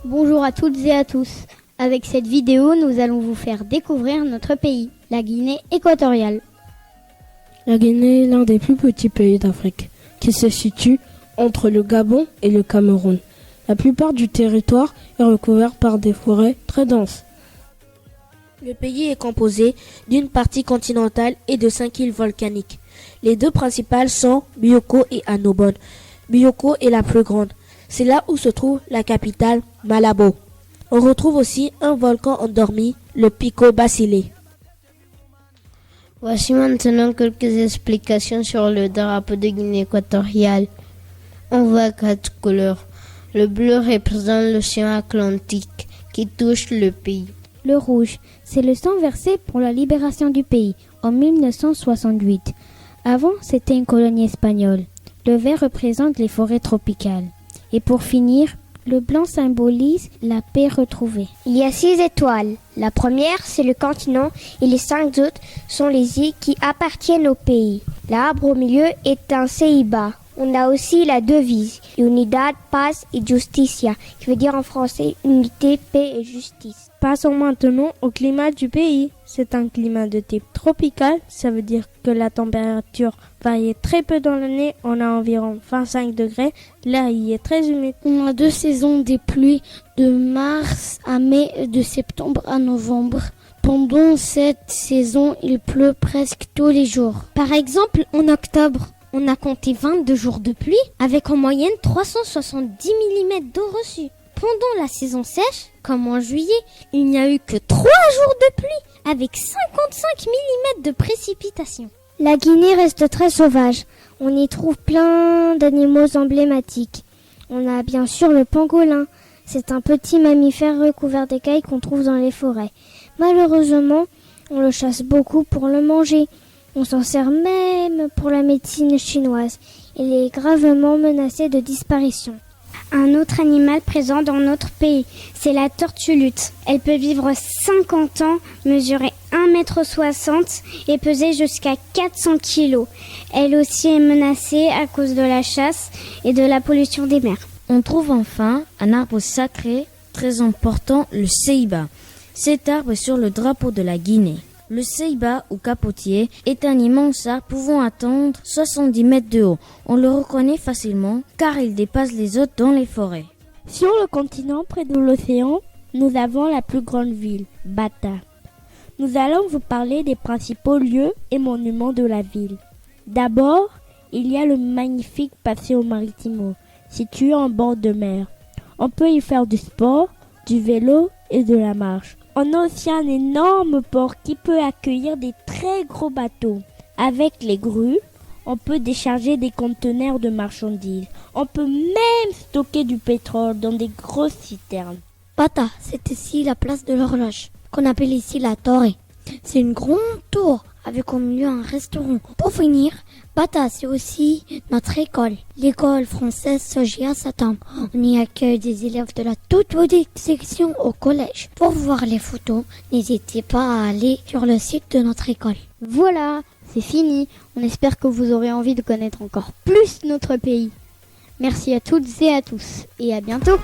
Bonjour à toutes et à tous. Avec cette vidéo, nous allons vous faire découvrir notre pays, la Guinée équatoriale. La Guinée est l'un des plus petits pays d'Afrique, qui se situe entre le Gabon et le Cameroun. La plupart du territoire est recouvert par des forêts très denses. Le pays est composé d'une partie continentale et de 5 îles volcaniques. Les deux principales sont Bioko et Annobon. Bioko est la plus grande. C'est là où se trouve la capitale, Malabo. On retrouve aussi un volcan endormi, le Pico Basile. Voici maintenant quelques explications sur le drapeau de Guinée équatoriale. On voit 4 couleurs. Le bleu représente l'océan Atlantique qui touche le pays. Le rouge, c'est le sang versé pour la libération du pays en 1968. Avant, c'était une colonie espagnole. Le vert représente les forêts tropicales. Et pour finir, le blanc symbolise la paix retrouvée. Il y a 6 étoiles. La première, c'est le continent et les 5 autres sont les îles qui appartiennent au pays. L'arbre au milieu est un ceiba. On a aussi la devise Unidad, Paz y Justicia, qui veut dire en français unité, paix et justice. Passons maintenant au climat du pays. C'est un climat de type tropical, ça veut dire que la température varie très peu dans l'année, on a environ 25 degrés, l'air y est très humide. On a 2 saisons des pluies de mars à mai et de septembre à novembre. Pendant cette saison, il pleut presque tous les jours. Par exemple, en octobre, on a compté 22 jours de pluie avec en moyenne 370 mm d'eau reçue. Pendant la saison sèche, comme en juillet, il n'y a eu que 3 jours de pluie avec 55 mm de précipitations. La Guinée reste très sauvage. On y trouve plein d'animaux emblématiques. On a bien sûr le pangolin. C'est un petit mammifère recouvert d'écailles qu'on trouve dans les forêts. Malheureusement, on le chasse beaucoup pour le manger. On s'en sert même pour la médecine chinoise. Il est gravement menacé de disparition. Un autre animal présent dans notre pays, c'est la tortue luth. Elle peut vivre 50 ans, mesurer 1,60 m et peser jusqu'à 400 kg. Elle aussi est menacée à cause de la chasse et de la pollution des mers. On trouve enfin un arbre sacré très important, le ceiba. Cet arbre est sur le drapeau de la Guinée. Le ceiba ou capotier est un immense arbre pouvant atteindre 70 mètres de haut. On le reconnaît facilement car il dépasse les autres dans les forêts. Sur le continent, près de l'océan, nous avons la plus grande ville, Bata. Nous allons vous parler des principaux lieux et monuments de la ville. D'abord, il y a le magnifique Paseo Maritimo, situé en bord de mer. On peut y faire du sport, du vélo et de la marche. On a aussi un énorme port qui peut accueillir des très gros bateaux. Avec les grues, on peut décharger des conteneurs de marchandises. On peut même stocker du pétrole dans des grosses citernes. Bata, c'est ici la place de l'horloge, qu'on appelle ici la Torre. C'est une grande tour avec au milieu un restaurant. Pour finir, Bata, c'est aussi notre école, l'école française Sogia Satam. On y accueille des élèves de la toute petite section au collège. Pour voir les photos, n'hésitez pas à aller sur le site de notre école. Voilà, c'est fini. On espère que vous aurez envie de connaître encore plus notre pays. Merci à toutes et à tous et à bientôt.